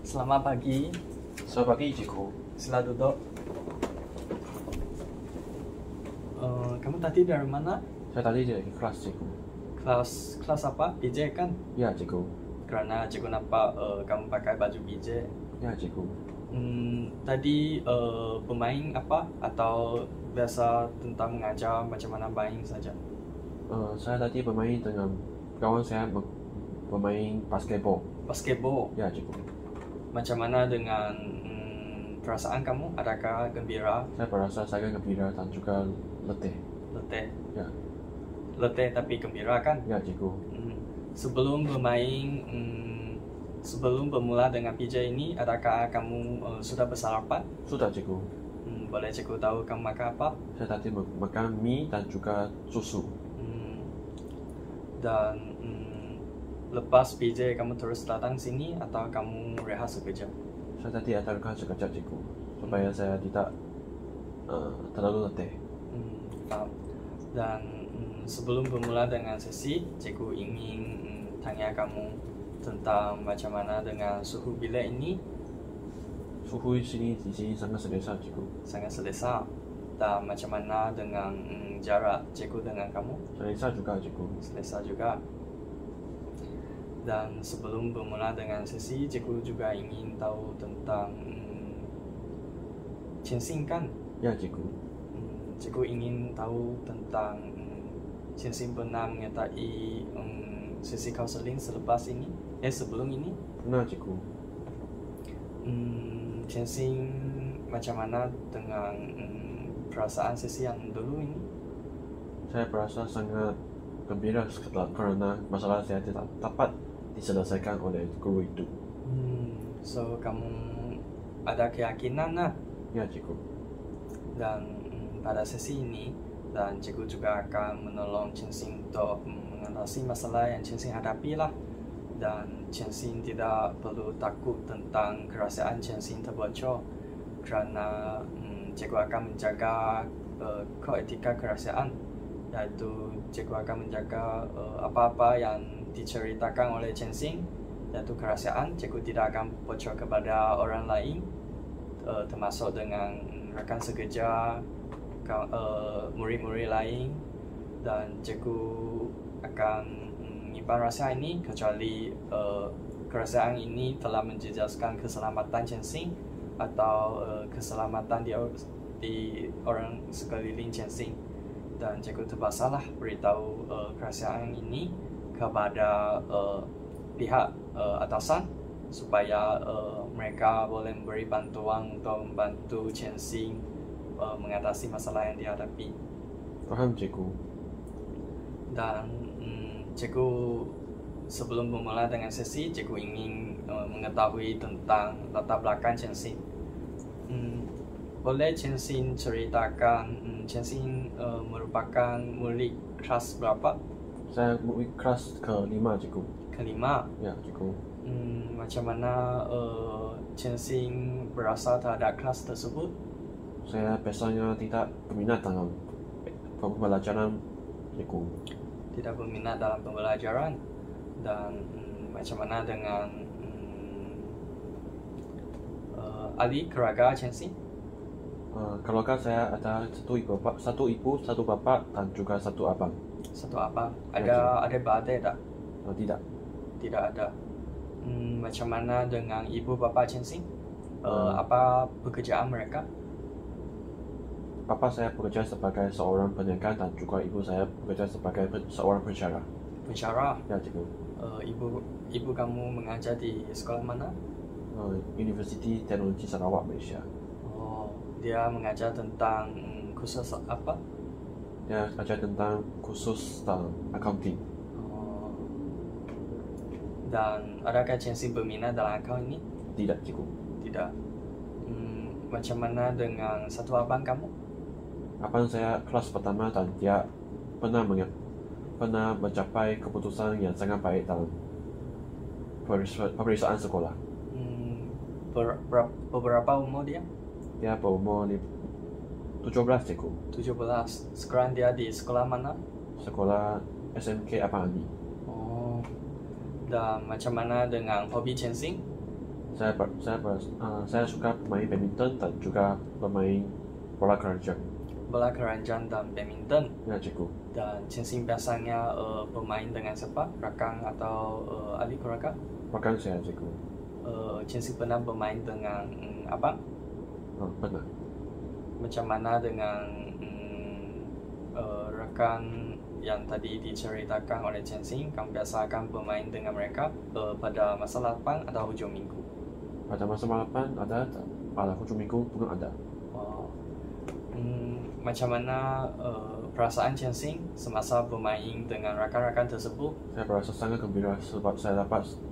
Selamat pagi. Selamat pagi, Cikgu. Sila duduk. Kamu tadi dari mana? Saya tadi dari kelas, Cikgu. Kelas apa? BJ kan? Ya, Cikgu. Karena cikgu nampak kamu pakai baju BJ. Ya, Cikgu. Tadi pemain apa? Atau biasa tentang mengajar macam mana main saja? Saya tadi bermain dengan kawan saya bermain basketball. Basketball. Ya, Cikgu. Macam mana dengan perasaan kamu? Adakah gembira? Saya merasa saya gembira dan juga letih. Letih? Ya. Letih tapi gembira kan? Ya, Cikgu. Sebelum bermain, sebelum bermula dengan PJ ini, adakah kamu sudah bersarapan? Sudah, Cikgu. Boleh cikgu tahu kamu makan apa? Saya tadi makan mie dan juga susu. Dan lepas PJ kamu terus datang sini atau kamu rehat sekejap? Saya tadi ada rehat sekejap, Cikgu, supaya saya tidak terlalu letih. Paham. Dan sebelum bermula dengan sesi, cikgu ingin tanya kamu tentang macam mana dengan suhu bilik ini. Suhu di sini sangat selesa, Cikgu. Sangat selesa. Dan macam mana dengan jarak cikgu dengan kamu? Selesa juga, Cikgu. Selesa juga. Dan sebelum bermula dengan sesi, cikgu juga ingin tahu tentang Qianxin kan? Ya, Cikgu. Cikgu ingin tahu tentang Qianxin pernah menyertai sesi kaunseling selepas ini? Sebelum ini? Pernah, Cikgu. Qianxin macam mana dengan perasaan sesi yang dulu ini? Saya merasa sangat gembira karena masalah saya tidak dapat diselesaikan oleh guru itu. So kamu ada keyakinan lah? Ya, Cikgu. Dan pada sesi ini, dan cikgu juga akan menolong Qianxin untuk mengatasi masalah yang Qianxin hadapi lah. Dan Qianxin tidak perlu takut tentang kerahasiaan Qianxin terbocor, kerana cikgu akan menjaga koetika kerahasiaan, iaitu cikgu akan menjaga apa-apa yang diceritakan oleh Qianxin, iaitu kerahasiaan, cikgu tidak akan bocor kepada orang lain, termasuk dengan rakan sekerja, murid-murid lain. Dan cikgu akan menyimpan rahsia ini kecuali kerahasiaan ini telah menjejaskan keselamatan Qianxin atau keselamatan di orang sekeliling Qianxin. Dan cikgu terpaksalah beritahu kerahasiaan ini kepada pihak atasan supaya mereka boleh memberi bantuan untuk membantu Qianxin mengatasi masalah yang dihadapi. Faham, Cikgu. Dan cikgu sebelum bermula dengan sesi, cikgu ingin mengetahui tentang latar belakang Qianxin. Boleh Qianxin ceritakan Qianxin merupakan murid kelas berapa? Saya murid kelas ke-5, Cikgu. Kelima. Ya, Cikgu. Macam mana Qianxin berasal terhadap kelas tersebut? Saya biasanya tidak berminat dalam pembelajaran, Cikgu. Tidak berminat dalam pembelajaran. Dan macam mana dengan ahli keluarga Qianxin? Keluarga saya ada satu ibu, satu bapak, dan juga satu abang. Satu abang. Ya, Ada beradik tak? Tidak. Tidak ada. Macam mana dengan ibu bapa Qianxin? Apa pekerjaan mereka? Papa saya bekerja sebagai seorang penjaga dan juga ibu saya bekerja sebagai seorang pensyarah. Pensyarah? Ya, Cikgu. Ibu kamu mengajar di sekolah mana? Universiti Teknologi Sarawak, Malaysia. Dia mengajar tentang khusus apa? Dia ajar tentang khusus dalam accounting. Dan adakah Qianxin berminat dalam akaun ini? Tidak, Cikgu. Tidak. Macam mana dengan satu abang kamu? Abang saya kelas pertama dan dia pernah mencapai keputusan yang sangat baik dalam pemeriksaan sekolah. Berapa umur dia? Dia berumur 17, Cikgu. 17. Sekarang dia di sekolah mana? Sekolah SMK Apang Ani. Dan macam mana dengan hobi Qianxin? Saya suka bermain badminton dan juga bermain bola keranjang. Bola keranjang dan badminton. Ya, cikgu. Dan Chensing biasanya bermain dengan siapa? Rakan atau adik rakan? Rakan saya, cikgu. Chensing pernah bermain dengan apa? Pernah. Macam mana dengan rakan yang tadi diceritakan oleh Chensing? Kamu biasa akan bermain dengan mereka pada masa lapang atau hujung minggu? Pada masa lapang ada, pada hujung minggu pun ada. Macam mana perasaan Chensing semasa bermain dengan rakan-rakan tersebut? Saya merasa sangat gembira sebab saya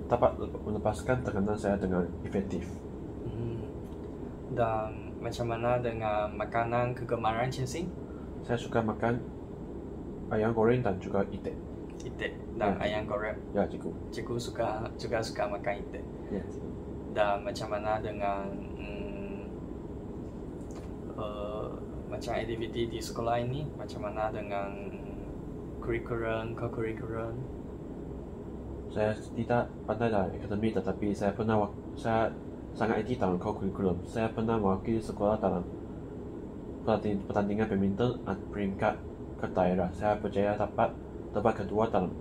dapat melepaskan tekanan saya dengan efektif. Dan macam mana dengan makanan kegemaran Chensing? Saya suka makan ayam goreng dan juga itik. Itik dan ayam goreng. Ya, cikgu. Cikgu juga suka makan itik. Ya. Dan macam mana dengan macam aktiviti di sekolah ini? Macam mana dengan kurikulum, co-curriculum? Saya tidak pandai dalam akademik, tetapi saya sangat aktif dalam co-curriculum. Saya pernah mewakili sekolah dalam pertandingan badminton peringkat ke daerah. Saya berjaya dapat tempat kedua dalam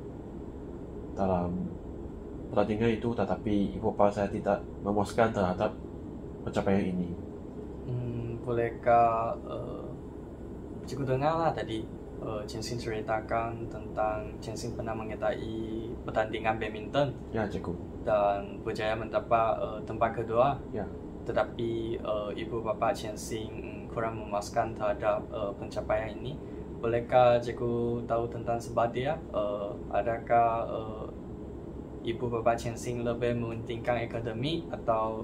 pertandingan itu, tetapi ibu bapa saya tidak memuaskan terhadap pencapaian ini. Bolehkah cikgu dengarlah tadi Chensing ceritakan tentang Chensing pernah menyertai pertandingan badminton. Ya, cikgu. Dan berjaya mendapat tempat kedua. Ya. Tetapi ibu bapa Chensing kurang memuaskan terhadap pencapaian ini. Bolehkah cikgu tahu tentang sebab dia? Adakah ibu bapa Chensing lebih mementingkan akademik atau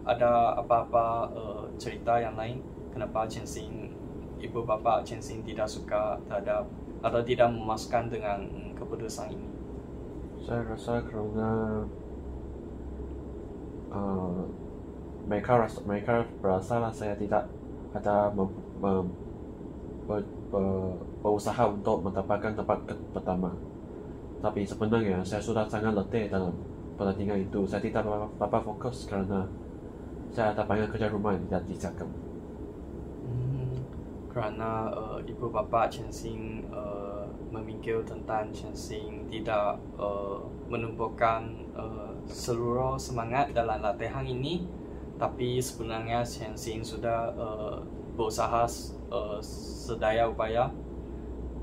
ada apa-apa cerita yang lain kenapa ibu bapa Chensing tidak suka terhadap atau tidak memuaskan dengan keputusan ini? Saya rasa kerana mereka berasa saya tidak ada berusaha untuk mendapatkan tempat pertama. Tapi sebenarnya saya sudah sangat letih dalam pertandingan itu. Saya tidak dapat fokus kerana saya ada banyak kerja rumah yang dikerjakan. Kerana ibu bapa Chensing memikir tentang Chensing tidak menumpukan seluruh semangat dalam latihan ini, tapi sebenarnya Chensing sudah berusaha sedaya upaya,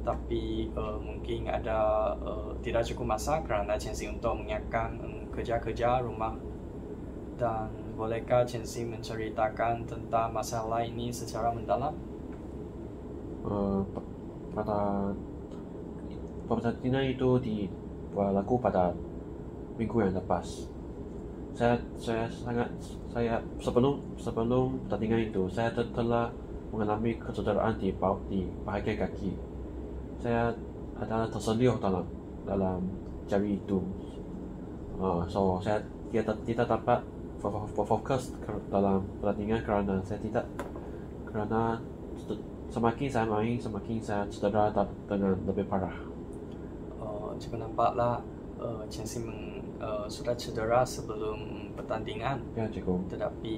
tapi mungkin ada tidak cukup masa kerana Chensing untuk menyiapkan kerja-kerja rumah. Dan bolehkah Chensing menceritakan tentang masalah ini secara mendalam? Pada pertandingan itu berlaku pada minggu yang lepas. Sebelum pertandingan itu saya telah mengalami kecederaan di bahagian kaki. Saya ada tersentuh dalam jari itu. So saya tidak dapat fokus dalam pertandingan kerana semakin saya main, semakin saya cedera dengan lebih parah. Cikgu nampaklah Chensing sudah cedera sebelum pertandingan. Ya, cikgu. Tetapi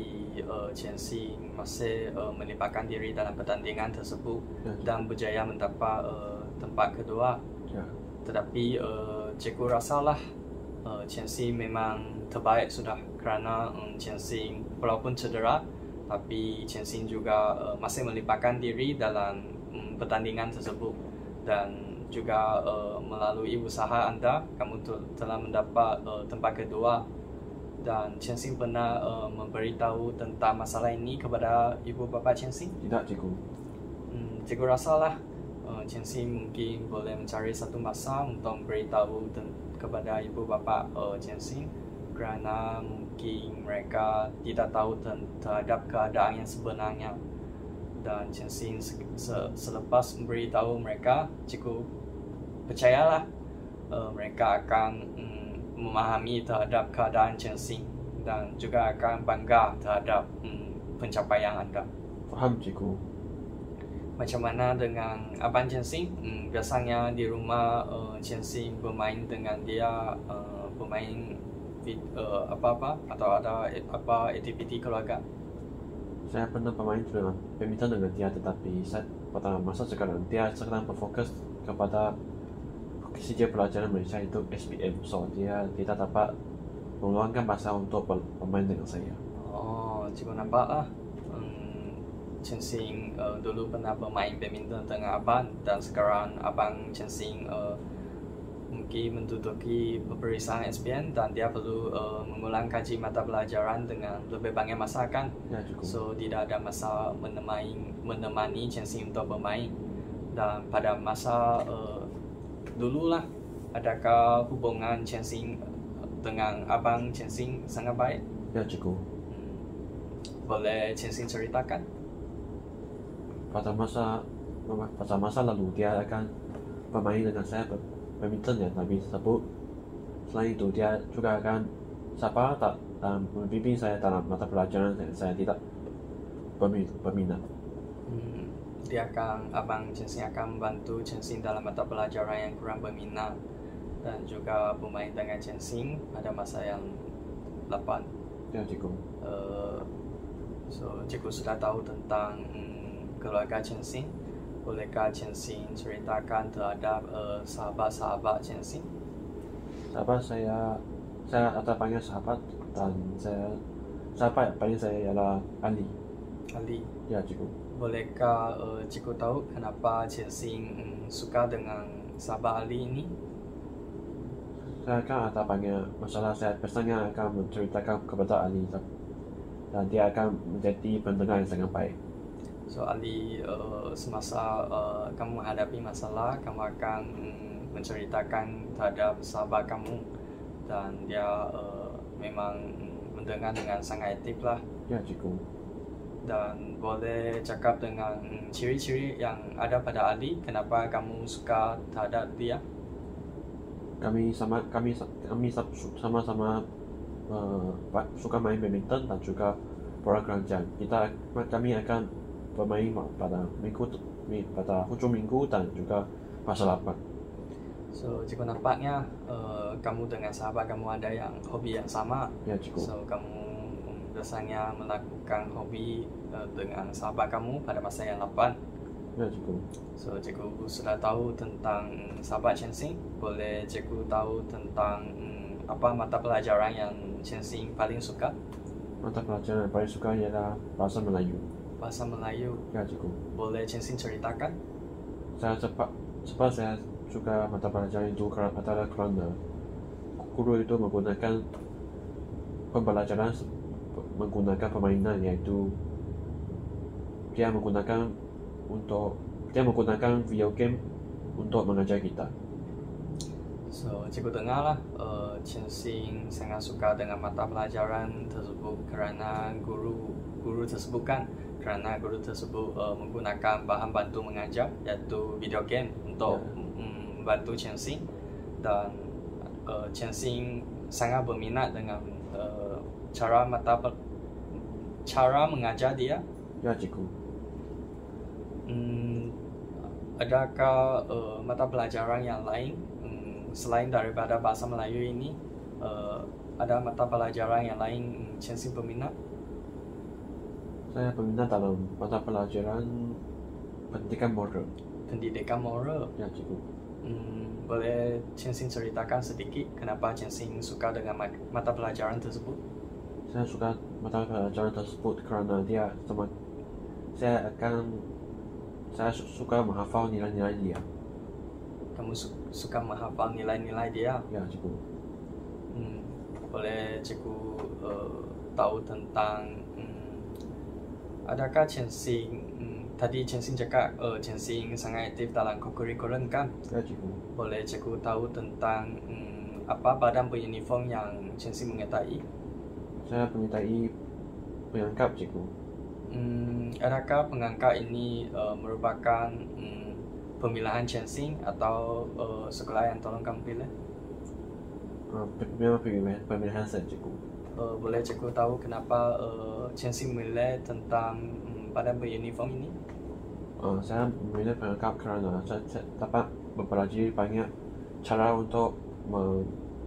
Chensing masih melibatkan diri dalam pertandingan tersebut dan berjaya mendapat tempat kedua. Ya. Tetapi cikgu rasalah Chensing memang terbaik sudah kerana Chensing walaupun cedera, tapi Chensing juga masih melibatkan diri dalam pertandingan tersebut. Dan juga melalui usaha anda, kamu telah mendapat tempat kedua. Dan Chensing pernah memberitahu tentang masalah ini kepada ibu bapa Chensing? Tidak, cikgu. Cikgu rasalah Chensing mungkin boleh mencari satu masa untuk memberitahu kepada ibu bapa Chensing, kerana mungkin mereka tidak tahu terhadap keadaan yang sebenarnya. Dan Chensing selepas memberitahu mereka, cikgu percayalah mereka akan memahami terhadap keadaan Chensing dan juga akan bangga terhadap pencapaian anda. Faham, cikgu. Macam mana dengan abang Chensing? Biasanya di rumah Chensing bermain dengan dia, bermain apa-apa atau ada apa aktiviti keluarga? Saya pernah bermain dengan badminton dengan dia, tetapi pada masa sekarang dia sekarang berfokus kepada sijil pelajaran Malaysia itu SPM, so dia tidak dapat meluangkan masa untuk bermain dengan saya. Oh, cikgu nampak lah. Chen Xing dulu pernah bermain badminton dengan abang, dan sekarang abang Chen Xing mungkin menduduki peperiksaan SPM dan dia perlu mengulang kaji mata pelajaran dengan lebih banyak masa kan. Ya, cukup. So tidak ada masa menemani Chen Xing untuk bermain. Dan pada masa dululah, adakah hubungan Chen Xing dengan abang Chen Xing sangat baik? Ya, cukup. Boleh Chen Xing ceritakan? Pada masa lalu dia akan bermain dengan saya badminton ya, tapi selain itu dia juga akan sapa dan membimbing saya dalam mata pelajaran yang saya tidak berminat. Abang Chen Xing akan membantu Chen Xing dalam mata pelajaran yang kurang berminat dan juga bermain dengan Chen Xing pada masa yang 8. Ya, cikgu. So cikgu sudah tahu tentang keluarga Chen Xing. Bolehkah Chen Xing ceritakan terhadap sahabat-sahabat Chen Xing? Sahabat saya ada banyak sahabat, dan sahabat yang paling saya ialah Ali. Ali. Ya, cikgu. Bolehkah cikgu tahu kenapa Chen Xing suka dengan sahabat Ali ini? Saya akan ada banyak masalah, saya biasanya akan menceritakan kepada Ali, dan dia akan menjadi pendengar yang sangat baik. So Ali, semasa kamu menghadapi masalah, kamu akan menceritakan terhadap sahabat kamu, dan dia memang mendengar dengan sangat aktif lah. Ya, cikgu. Dan boleh cakap dengan ciri-ciri yang ada pada Ali, kenapa kamu suka terhadap dia? Kami sama-sama suka main badminton dan juga bola keranjang. Kami akan bermain pada hujung minggu dan juga masa lapang. So cikgu nampaknya kamu dengan sahabat kamu ada yang hobi yang sama. Ya, cikgu. So kamu biasanya melakukan hobi dengan sahabat kamu pada masa yang 8. Ya, cikgu. So cikgu sudah tahu tentang sahabat Chen Xing. Boleh cikgu tahu tentang apa mata pelajaran yang Chen Xing paling suka? Mata pelajaran yang paling suka ialah bahasa Melayu. Bahasa Melayu. Ya, cikgu. Boleh Chen Xing ceritakan? Saya suka mata pelajaran itu adalah kerana guru itu menggunakan pembelajaran menggunakan permainan, iaitu dia menggunakan video game untuk mengajar kita. So cikgu dengarlah Chen Xing sangat suka dengan mata pelajaran tersebut kerana guru tersebut menggunakan bahan bantu mengajar, iaitu video game untuk membantu Chen Xing. Dan Chen Xing sangat berminat dengan cara mengajar dia. Ya, cikgu. Adakah mata pelajaran yang lain selain daripada bahasa Melayu ini? Ada mata pelajaran yang lain Chen Xing berminat? Saya berminat dalam mata pelajaran pendidikan moral. Pendidikan moral. Ya, cikgu. Boleh Chen Xing ceritakan sedikit kenapa Chen Xing suka dengan mata pelajaran tersebut? Saya suka mata pelajaran tersebut kerana saya suka menghafal nilai-nilai dia. Kamu suka menghafal nilai-nilai dia? Ya, cikgu. Boleh cikgu tahu tentang adakah Chen Xing tadi Chen Xing cakap Chen Xing sangat aktif dalam kurikulum kan? Ya, cikgu. Boleh cikgu tahu tentang apa badan beruniform yang Chen Xing menyertai? Saya menyertai pengangkap, cikgu. Adakah pengangkap ini merupakan pemilihan Chen Xing atau sekolah yang tolong kamu pilih? Memang pemilihan saya, cikgu. Boleh cikgu tahu kenapa Chen Xing memilih tentang badan beruniform ini? Saya memilih pengangkap kerana saya dapat mempelajari banyak cara untuk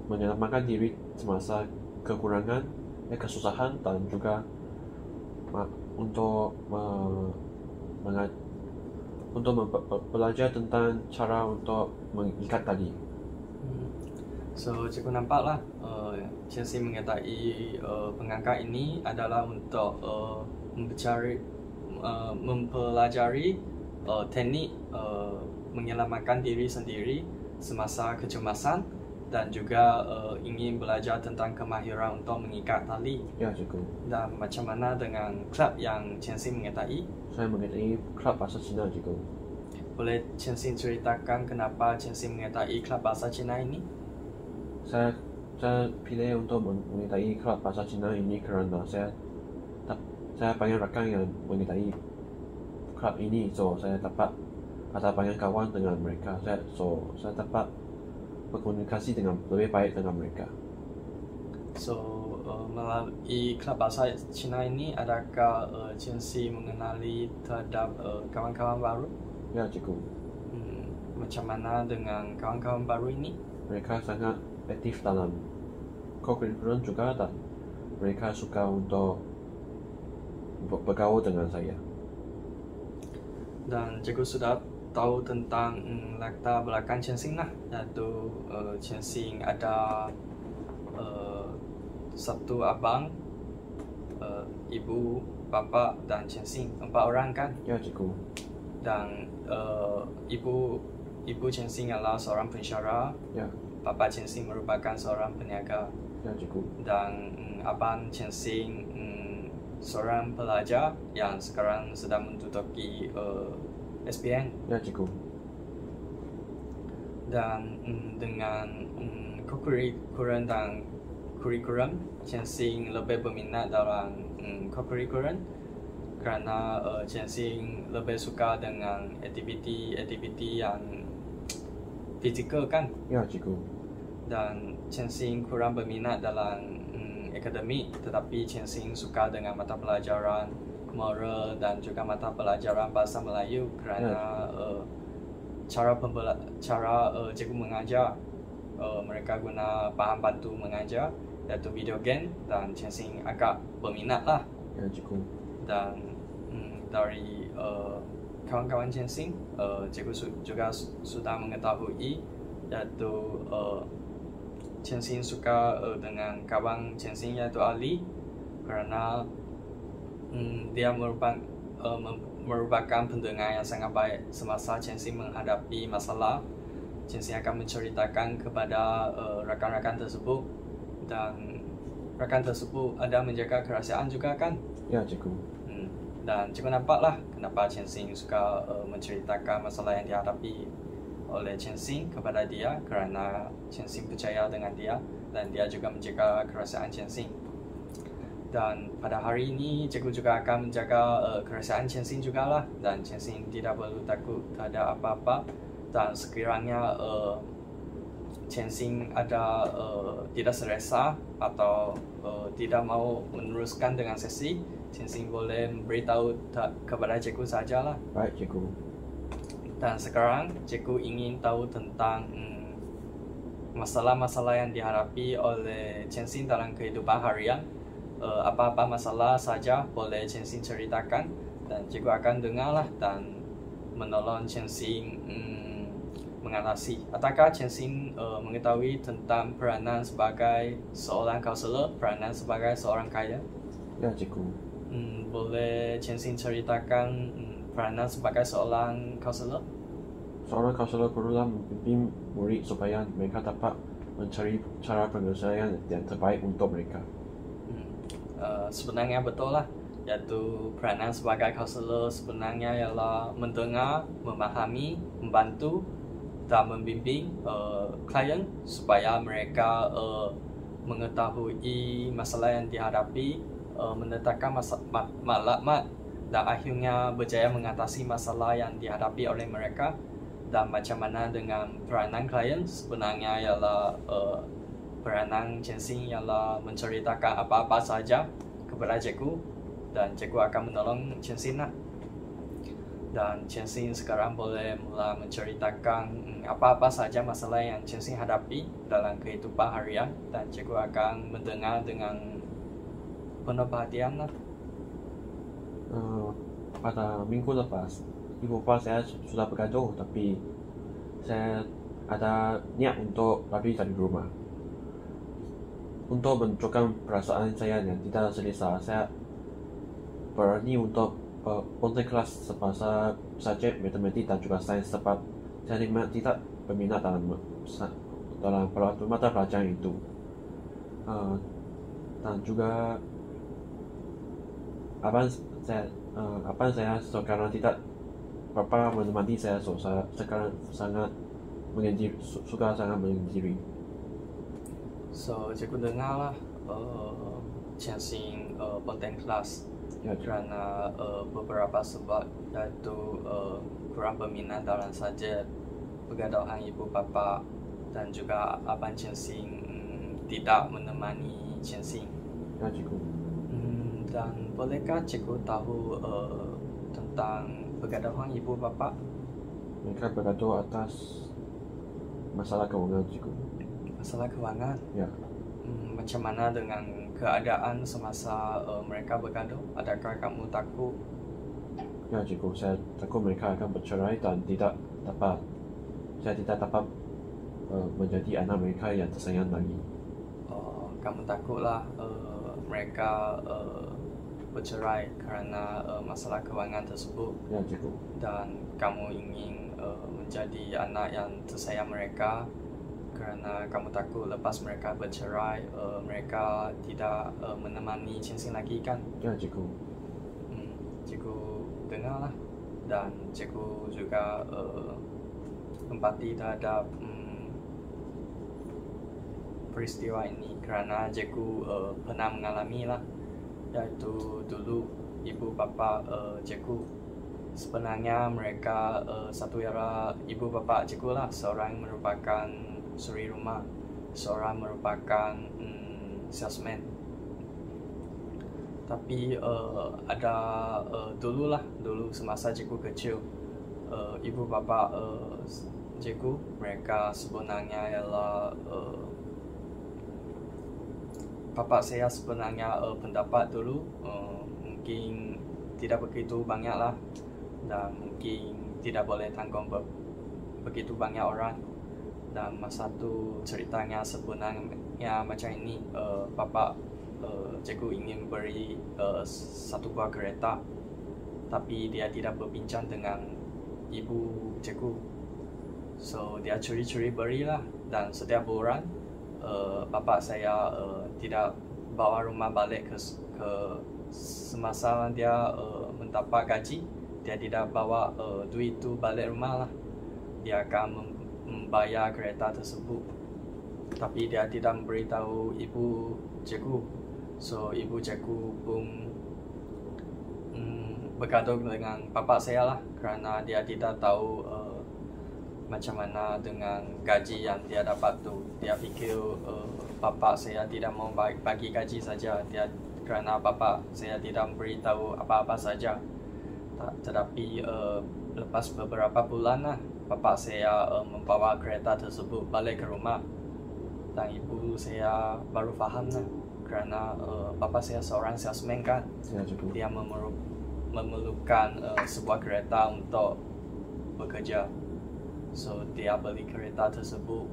menyelamatkan diri semasa kekurangan, kesusahan, dan juga untuk belajar tentang cara untuk mengikat tali. So, cikgu nampaklah Chelsea mengetahui pengangkat ini adalah untuk mempelajari teknik menyelamatkan diri sendiri semasa kecemasan dan juga ingin belajar tentang kemahiran untuk mengikat tali. Ya, cikgu. Dan macam mana dengan klub yang Chelsea mengetahui? Saya mengetahui klub bahasa Cina, cikgu. Boleh Chelsea ceritakan kenapa Chelsea mengetahui klub bahasa Cina ini? Saya pilih untuk mengetahui klub bahasa Cina ini kerana saya banyak rakan yang mengetahui klub ini, so saya dapat ada banyak kawan dengan mereka. Saya dapat berkomunikasi dengan lebih baik dengan mereka. So, melalui klub bahasa Cina ini, adakah Chelsea mengenali terhadap kawan-kawan baru? Ya, cikgu. Macam mana dengan kawan-kawan baru ini? Mereka sangat aktif dalam co-curriculum juga, dan mereka suka untuk bergaul dengan saya. Dan cikgu sudah tahu tentang latar belakang Chelsea lah, iaitu Chelsea ada satu abang, ibu, bapa dan Chelsea 4 orang kan? Ya, cikgu. Dan ibu Chelsea adalah seorang pensyarah. Ya. Bapa Chelsea merupakan seorang peniaga. Ya, cikgu. Dan abang Chelsea seorang pelajar yang sekarang sedang menduduki SPN. Ya, cikgu. Dan dengan co-curriculum dan kurikulum, Chelsea lebih berminat dalam co-curriculum kerana Chelsea lebih suka dengan aktiviti yang fizikal kan? Ya, cikgu. Dan Chelsea kurang berminat dalam akademik, tetapi Chelsea suka dengan mata pelajaran moral dan juga mata pelajaran bahasa Melayu kerana cara cikgu mengajar, mereka guna bahan bantu mengajar iaitu video game, dan Chelsea agak berminat lah. Ya, cikgu. Dan dari kawan-kawan Chelsea, cikgu juga sudah mengetahui iaitu Chelsea suka dengan kawan Chelsea iaitu Ali kerana dia merupakan pendengar yang sangat baik. Semasa Chelsea menghadapi masalah, Chelsea akan menceritakan kepada rakan-rakan tersebut, dan rakan tersebut ada menjaga kerahasiaan juga kan? Ya, cikgu. Dan cikgu nampaklah kenapa Chelsea suka menceritakan masalah yang dihadapi oleh Chelsea kepada dia, kerana Chelsea percaya dengan dia dan dia juga menjaga kerahasiaan Chelsea. Dan pada hari ini cikgu juga akan menjaga kerahasiaan Chelsea jugalah, dan Chelsea tidak perlu takut terhadap apa-apa. Dan sekiranya Chelsea ada tidak selesa atau tidak mau meneruskan dengan sesi, Chelsea boleh memberitahu kepada cikgu sajalah. Baik, cikgu. Dan sekarang cikgu ingin tahu tentang masalah-masalah yang dihadapi oleh Chelsea dalam kehidupan harian. Apa-apa masalah saja boleh Chelsea ceritakan, dan cikgu akan dengarlah dan menolong Chelsea mengatasi. Adakah Chelsea mengetahui tentang peranan sebagai seorang kaunselor, peranan sebagai seorang kaya? Ya, cikgu. Boleh Chelsea ceritakan peranan sebagai seorang kaunselor? Seorang kaunselor perlulah membimbing murid supaya mereka dapat mencari cara penyelesaian yang terbaik untuk mereka. Sebenarnya betul lah, iaitu peranan sebagai kaunselor sebenarnya ialah mendengar, memahami, membantu dan membimbing klien supaya mereka mengetahui masalah yang dihadapi, menetapkan maklumat dan akhirnya berjaya mengatasi masalah yang dihadapi oleh mereka. Dan macam mana dengan peranan klien, sebenarnya ialah peranan Chelsea ialah menceritakan apa-apa saja kepada cikgu, dan cikgu akan menolong Chelsea lah. dan Chensing sekarang boleh mula menceritakan apa-apa saja masalah yang Chensing hadapi dalam kehidupan harian, dan cikgu akan mendengar dengan penuh perhatian lah. Pada minggu lepas, ibu bapa saya sudah bergaduh, tapi saya ada niat untuk pergi dari rumah. Untuk menunjukkan perasaan saya yang tidak selesa, saya berani untuk berhenti kelas sebahasa subjek matematik dan juga sains sebab saya tidak berminat dalam mata pelajaran itu. Dan juga abang saya sekarang tidak berapa menemani saya, so saya sekarang sangat suka sangat menyendiri. So cikgu dengarlah Chensing penting kelas Ya, kerana beberapa sebab, iaitu kurang berminat dalam subjek, pergaduhan ibu bapa, dan juga abang Chensing tidak menemani Chensing. ya cikgu. Dan bolehkah cikgu tahu tentang pergaduhan ibu bapa? Mereka bergaduh atas masalah keuangan, cikgu. Masalah keuangan? Ya. Macam mana dengan keadaan semasa mereka bergaduh? Adakah kamu takut? Ya cikgu, saya takut mereka akan bercerai dan saya tidak dapat menjadi anak mereka yang tersayang lagi. Kamu takutlah mereka bercerai kerana masalah keuangan tersebut. Ya cikgu. Dan kamu ingin menjadi anak yang tersayang mereka, kerana kamu takut lepas mereka bercerai, mereka tidak menemani Chensing lagi kan? Ya cikgu. Cikgu dengarlah, dan cikgu juga empati terhadap peristiwa ini kerana cikgu pernah mengalami lah, iaitu dulu ibu bapa cikgu, sebenarnya mereka satu era ibu bapa cikgu lah, seorang merupakan suri rumah, seorang merupakan salesman. Tapi ada dulu semasa cikgu kecil, ibu bapa cikgu, mereka sebenarnya ialah bapa saya sebenarnya pendapat dulu mungkin tidak begitu banyak lah, dan mungkin tidak boleh tanggung begitu banyak orang. Dan masa tu ceritanya sebenarnya macam ini, bapa cikgu ingin beri satu buah kereta, tapi dia tidak berbincang dengan ibu cikgu, so dia curi-curi berilah. Dan setiap bulan bapa saya tidak bawa rumah balik ke semasa dia mendapat gaji, dia tidak bawa duit itu balik rumah lah. Dia akan membayar kereta tersebut, tapi dia tidak memberitahu ibu cikgu. So ibu cikgu pun bergaduh dengan bapa saya lah, kerana dia tidak tahu macam mana dengan gaji yang dia dapat tu. Dia fikir bapa saya tidak mau bagi gaji saja, kerana bapa saya tidak memberitahu apa-apa saja. Tetapi lepas beberapa bulan lah, bapa saya membawa kereta tersebut balik ke rumah, dan ibu saya baru faham lah, kerana bapa saya seorang salesman kan. Ya cikgu. Dia memerlukan sebuah kereta untuk bekerja. So dia beli kereta tersebut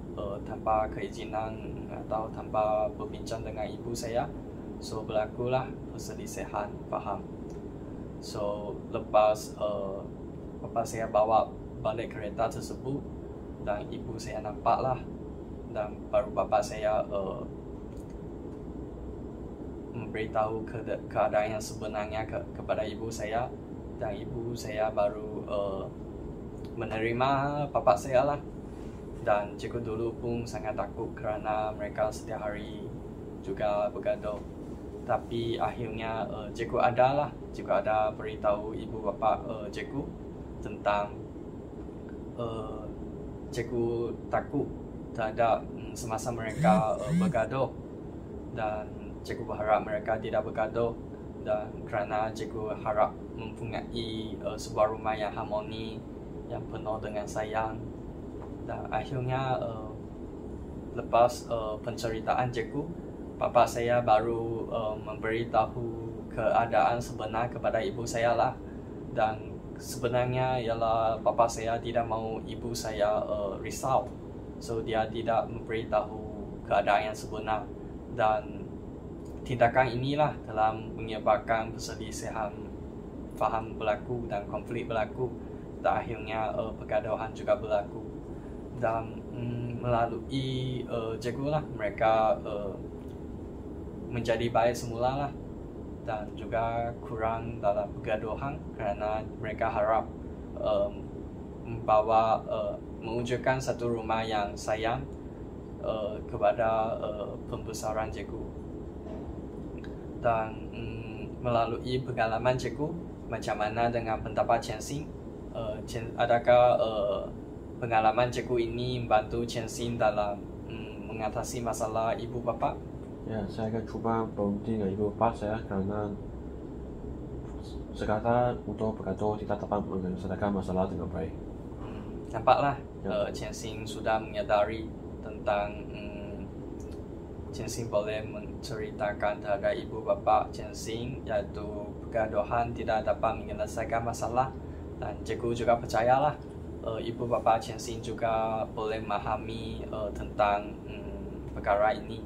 tanpa keizinan atau tanpa berbincang dengan ibu saya. So berlakulah perselisihan faham. So lepas bapa saya bawa balik kereta tersebut, dan ibu saya nampak lah, dan baru bapa saya memberitahu keadaan yang sebenarnya kepada ibu saya, dan ibu saya baru menerima bapa saya lah. Dan cikgu dulu pun sangat takut kerana mereka setiap hari juga bergaduh. Tapi akhirnya cikgu ada beritahu ibu bapa cikgu tentang cikgu takut terhadap semasa mereka bergaduh, dan cikgu berharap mereka tidak bergaduh. dan kerana cikgu harap mempunyai sebuah rumah yang harmoni, yang penuh dengan sayang. Dan akhirnya lepas penceritaan cikgu, bapa saya baru memberitahu keadaan sebenar kepada ibu saya lah. Dan sebenarnya ialah bapa saya tidak mahu ibu saya risau, so dia tidak memberitahu keadaan yang sebenar. Dan tindakan inilah telah menyebabkan perselisihan faham berlaku dan konflik berlaku, dan akhirnya pergaduhan juga berlaku. Dan melalui cikgu lah mereka menjadi baik semula lah, dan juga kurang dalam pergaduhan kerana mereka harap mewujudkan satu rumah yang sayang kepada pembesaran cikgu. Dan melalui pengalaman cikgu, macam mana dengan pendapat Chen Xin? Adakah pengalaman cikgu ini membantu Chen Xin dalam mengatasi masalah ibu bapa? Ya, saya akan cuba berhenti dengan ibu bapa saya kerana sekadar untuk bergaduh tidak dapat menyelesaikan masalah dengan baik. Nampaklah Chen Xin sudah menyadari tentang Chen Xin boleh menceritakan terhadap ibu bapa Chen Xin, iaitu pergaduhan tidak dapat menyelesaikan masalah. Dan cikgu juga percayalah ibu bapa Chen Xin juga boleh memahami tentang perkara ini,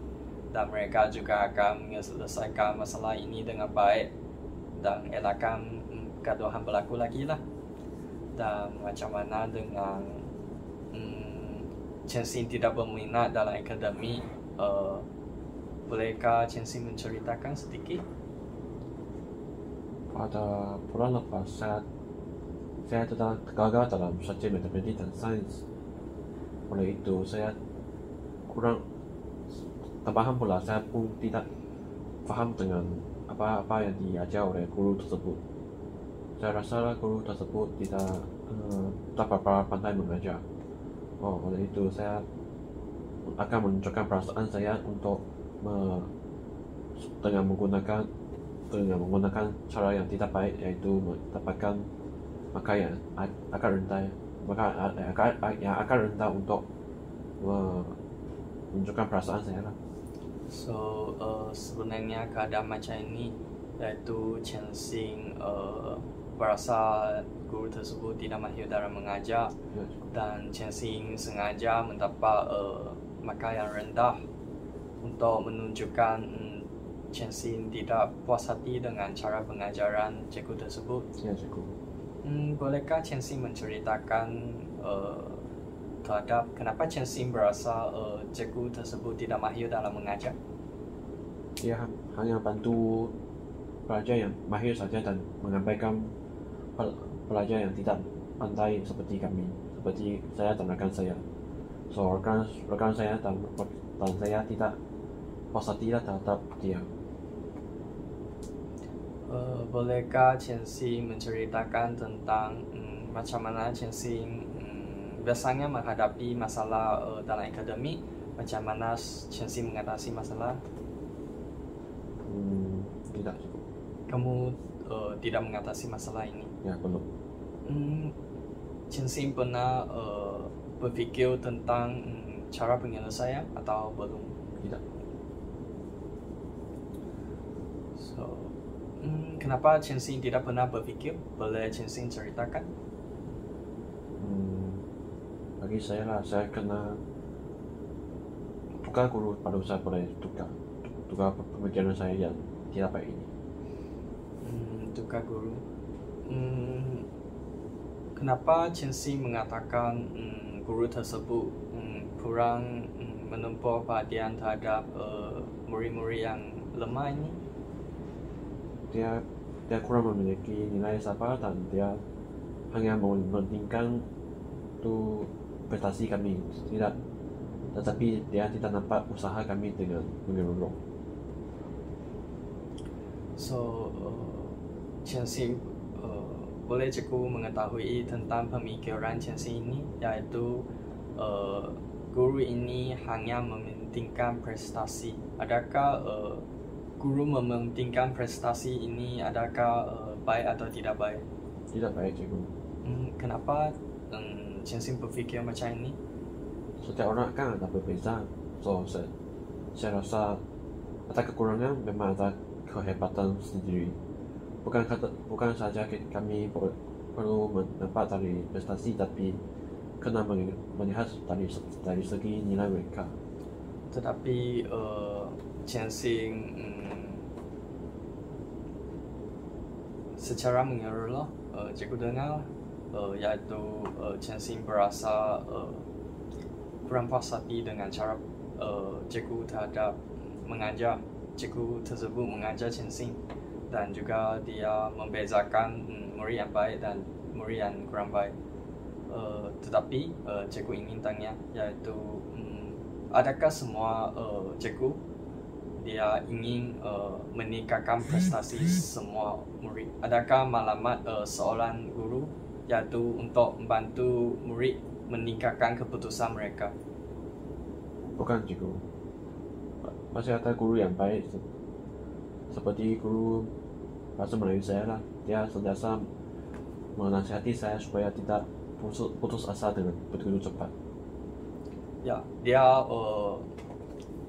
dan mereka juga akan menyelesaikan masalah ini dengan baik dan elakkan pergaduhan berlaku lagi lah. Dan macam mana dengan Chen Xin tidak berminat dalam akademik, bolehkah Chen Xin menceritakan sedikit? Pada bulan lepas saya gagal dalam subjek matematik dan sains. Oleh itu saya kurang tambahan pula, saya pun tidak faham dengan apa-apa yang diajar oleh guru tersebut. Saya rasa guru tersebut tidak berapa pandai mengajar. Oleh itu saya akan menunjukkan perasaan saya untuk dengan menggunakan cara yang tidak baik, yaitu mendapatkan maka yang akan rendah untuk menunjukkan perasaan saya lah. So sebenarnya keadaan macam ini, iaitu Chen Xin berasa guru tersebut tidak mahir dalam mengajar, dan Chen Xin sengaja mendapat markah yang rendah untuk menunjukkan Chen Xin tidak puas hati dengan cara pengajaran cikgu tersebut. Ya, cikgu. Bolehkah Chen Xin menceritakan terhadap kenapa Chen Xin berasa cikgu tersebut tidak mahir dalam mengajar? Dia hanya bantu pelajar yang mahir saja dan mengabaikan pelajar yang tidak pandai seperti kami, seperti saya dan rekan saya. So rekan saya dan saya tidak puas hati terhadap dia. Bolehkah Chen Xin menceritakan tentang macam mana Chen Xin biasanya menghadapi masalah dalam akademik? Macam mana Chen Xin mengatasi masalah? Tidak cukup. Kamu tidak mengatasi masalah ini? Ya, belum. Chen Xin pernah berfikir tentang cara penyelesaian atau belum? Tidak. So, kenapa Chen Xin tidak pernah berfikir? Boleh Chen Xin ceritakan? Bagi saya lah, saya kena tukar guru baru saya boleh tukar pemikiran saya yang tidak baik ini. Tukar guru. Kenapa Chen Xin mengatakan guru tersebut kurang menempuh perhatian terhadap murid-murid yang lemah ini? Dia kurang memiliki nilai sabar dan dia hanya mementingkan tu prestasi kami, tetapi dia tidak nampak usaha kami dengan menyeluruh. So, Chen Xin boleh cikgu mengetahui tentang pemikiran Chen Xin ini, iaitu guru ini hanya mementingkan prestasi. Adakah guru mementingkan prestasi ini adakah baik atau tidak baik? Tidak baik, cikgu. Kenapa Chen Xing berfikir macam ini? Setiap orang kan ada berbeza. So, saya rasa ada kekurangan, memang ada kehebatan sendiri. Bukan saja kami perlu mendapat dari prestasi, tapi kena melihat dari segi nilai mereka. Tetapi Chen Xing secara menyeluruh cikgu dengar iaitu Chen Xing berasa kurang puas hati dengan cara cikgu terhadap mengajar. Cikgu tersebut mengajar Chen Xing dan juga dia membezakan murid yang baik dan murid yang kurang baik. Tetapi cikgu ingin tanya iaitu adakah semua cikgu dia ingin meningkatkan prestasi semua murid? Adakah maklumat seorang guru iaitu untuk membantu murid meningkatkan keputusan mereka? Bukan, cikgu. Masih ada guru yang baik, seperti guru bahasa Melayu saya lah. Dia sentiasa menasihati saya supaya tidak putus asa dengan begitu cepat. Ya, dia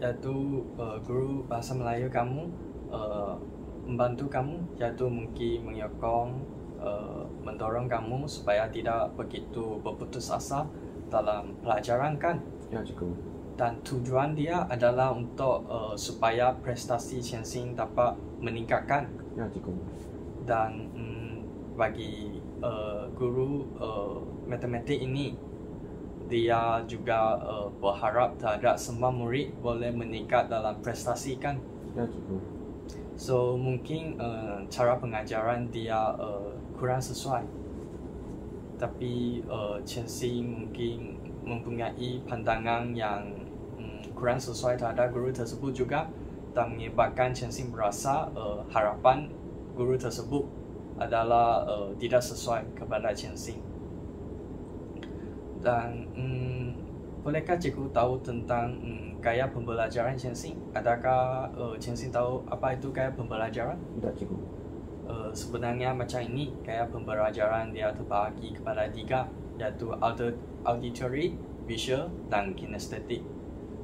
yaitu guru bahasa Melayu kamu membantu kamu, yaitu mungkin menyokong, mendorong kamu supaya tidak begitu berputus asa dalam pelajaran kan? Ya, cikgu. Dan tujuan dia adalah untuk supaya prestasi Chen Xing dapat meningkatkan. Ya, cikgu. Dan bagi guru matematik ini, dia juga berharap terhadap semua murid boleh meningkat dalam prestasi kan. Ya, cikgu. So mungkin cara pengajaran dia kurang sesuai. Tapi Chen Xing mungkin mempunyai pandangan yang kurang sesuai terhadap guru tersebut juga, dan menyebabkan Chen Xing berasa harapan guru tersebut adalah tidak sesuai kepada Chen Xing. Dan bolehkah cikgu tahu tentang gaya pembelajaran Chen Xing? Adakah Chen Xing tahu apa itu gaya pembelajaran? Tidak, cikgu. Sebenarnya macam ini, gaya pembelajaran dia terbagi kepada 3, iaitu auditory, visual, dan kinestetik.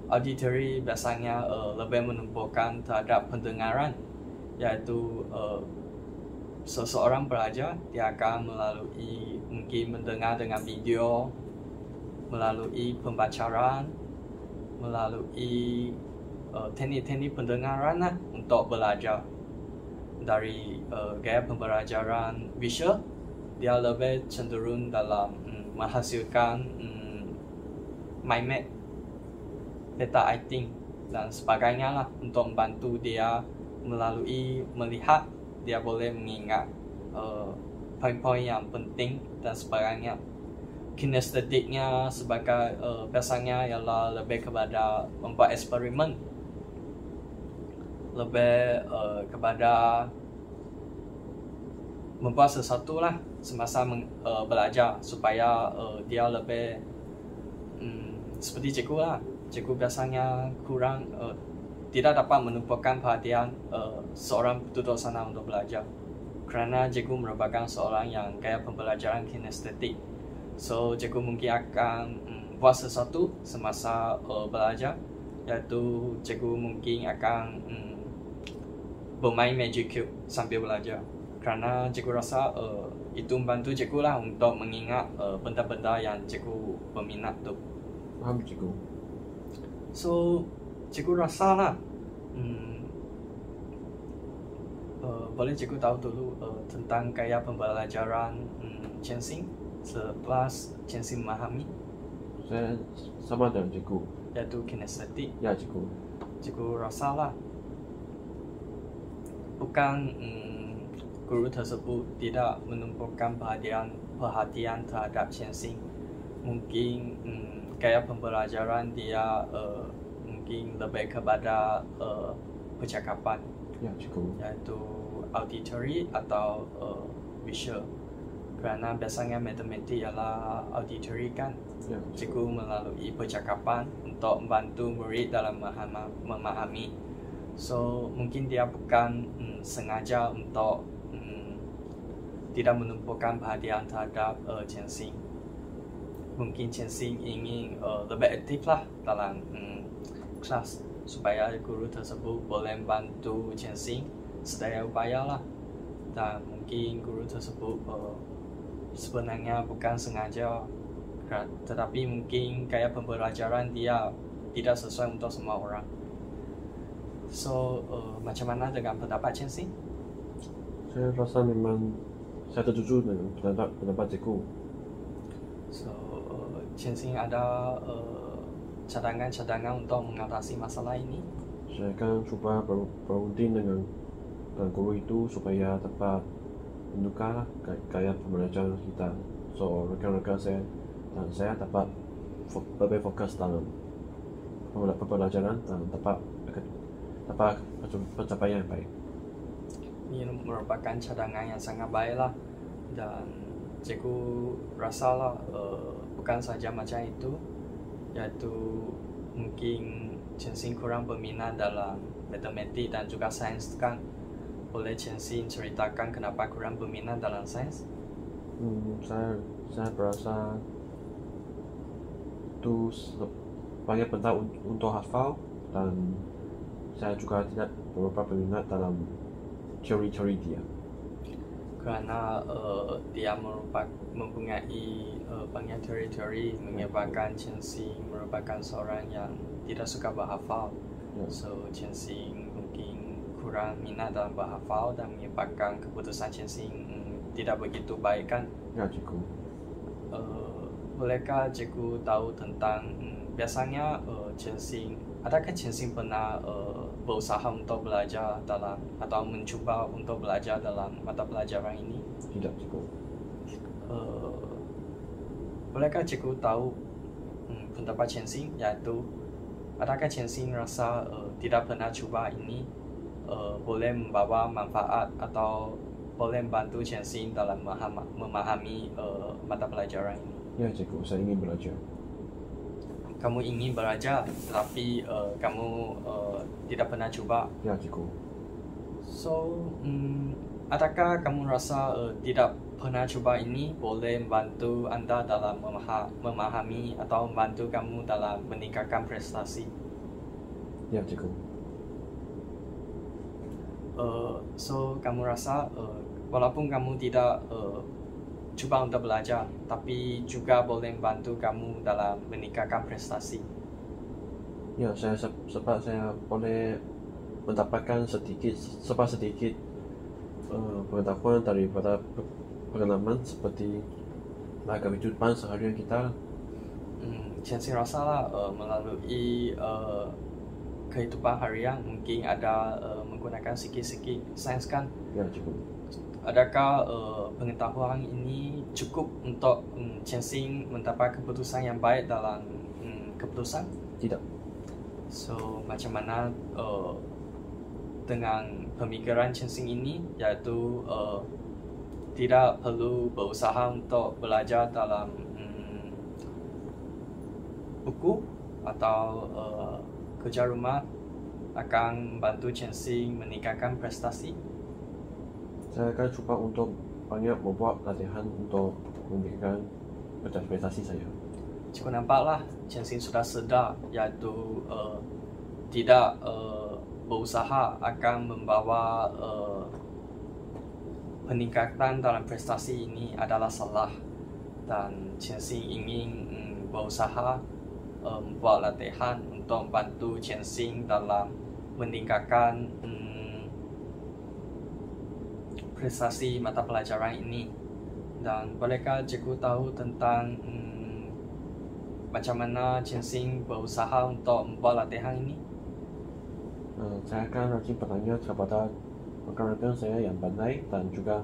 Auditory biasanya lebih menumpukan terhadap pendengaran, iaitu seseorang pelajar dia akan melalui mungkin mendengar dengan video, melalui pembacaan, melalui teknik-teknik pendengaran untuk belajar. Dari gaya pembelajaran visual, dia lebih cenderung dalam menghasilkan mind map, data acting dan sebagainya lah, untuk membantu dia melalui melihat dia boleh mengingat poin-poin yang penting dan sebagainya. Kinestetiknya sebagai biasanya ialah lebih kepada membuat eksperimen, lebih kepada membuat sesuatu lah semasa belajar supaya dia lebih seperti cikgu lah. Cikgu biasanya kurang tidak dapat menumpukan perhatian seorang duduk sana untuk belajar, kerana cikgu merupakan seorang yang gaya pembelajaran kinestetik. So cikgu mungkin akan buat sesuatu semasa belajar, iaitu cikgu mungkin akan bermain magic cube sambil belajar, kerana cikgu rasa itu membantu cikgu lah untuk mengingat benda-benda yang cikgu berminat tu. Paham, cikgu. So cikgu rasa lah boleh cikgu tahu dulu tentang gaya pembelajaran Chen Xing setelah Chen Xing memahami. Saya sama dengan cikgu, yaitu kinestetik. Ya, cikgu. Cikgu rasa lah bukan guru tersebut tidak menumpukan perhatian terhadap Chen Xing. Mungkin gaya pembelajaran dia mungkin lebih kepada percakapan, Ya, cikgu. yaitu auditory atau visual, kerana biasanya matematik ialah auditory kan. Ya, Cikgu melalui percakapan untuk membantu murid dalam memahami. So mungkin dia bukan sengaja untuk tidak menumpukan perhatian terhadap Chen Xing. Mungkin Chen Xing ingin lebih aktif lah dalam kelas supaya guru tersebut boleh bantu Chen Xing sedaya upaya lah. Dan mungkin guru tersebut sebenarnya bukan sengaja, tetapi mungkin gaya pembelajaran dia tidak sesuai untuk semua orang. So macam mana dengan pendapat Chen Xing? Saya rasa memang saya setuju dengan pendapat cikgu. So Chen Xing ada cadangan-cadangan untuk mengatasi masalah ini. Saya akan coba berunding dengan guru itu supaya dapat menukar gaya pembelajaran kita. So rekan-rekan saya dan saya dapat lebih fokus dalam pembelajaran dan dapat pencapaian yang baik. Ini merupakan cadangan yang sangat baik lah, dan cikgu rasa lah bukan saja macam itu, yaitu mungkin Chen Xing kurang berminat dalam matematik dan juga sains kan. Boleh Chen Xing ceritakan kenapa kurang berminat dalam sains? Saya berasa itu banyak benda untuk hafal, dan saya juga tidak berapa berminat dalam teori-teori dia. Kerana dia mempunyai banyak teori-teori, menyebabkan Chen Xing merupakan seorang yang tidak suka berhafal. So Chen Xing mungkin kurang minat dalam berhafal dan menyebabkan keputusan Chen Xing tidak begitu baik kan? Ya, cikgu. Bolehkah cikgu tahu tentang biasanya Chen Xing, adakah Chen Xing pernah berusaha untuk belajar dalam atau mencuba untuk belajar dalam mata pelajaran ini? Tidak, cikgu. Bolehkah cikgu tahu pendapat Chen Xing, yaitu adakah Chen Xing rasa tidak pernah cuba ini boleh membawa manfaat atau boleh membantu Chen Xing dalam memahami mata pelajaran ini? Ya, cikgu, saya ingin belajar. Kamu ingin belajar, tapi kamu tidak pernah cuba. Ya, cikgu. So, adakah kamu rasa tidak pernah cuba ini boleh membantu Anda dalam memahami atau membantu kamu dalam meningkatkan prestasi? Ya, cikgu. So, kamu rasa walaupun kamu tidak cuba untuk belajar, tapi juga boleh membantu kamu dalam meningkatkan prestasi. Ya, sebab saya boleh mendapatkan sedikit pengetahuan daripada pengalaman seperti kehidupan seharian kita. Chen Xing rasa lah melalui kehidupan harian mungkin ada menggunakan sikit-sikit sains kan? Ya, cikgu. Adakah pengetahuan ini cukup untuk Chen Xing mendapat keputusan yang baik dalam keputusan? Tidak. So, macam mana dengan pemikiran Chen Xing ini, yaitu tidak perlu berusaha untuk belajar dalam buku atau kerja rumah akan membantu Chen Xing meningkatkan prestasi? Saya akan coba untuk banyak membuat latihan untuk meningkatkan prestasi saya. Cikgu nampaklah Chen Xing sudah sedar, yaitu tidak berusaha akan membawa peningkatan dalam prestasi ini adalah salah, dan Chen Xing ingin berusaha membuat latihan untuk membantu Chen Xing dalam meningkatkan prestasi mata pelajaran ini. Dan bolehkah cikgu tahu tentang macam mana Chen Xing berusaha untuk membuat latihan ini? Saya akan rajin bertanya kepada rekan-rekan saya yang pandai dan juga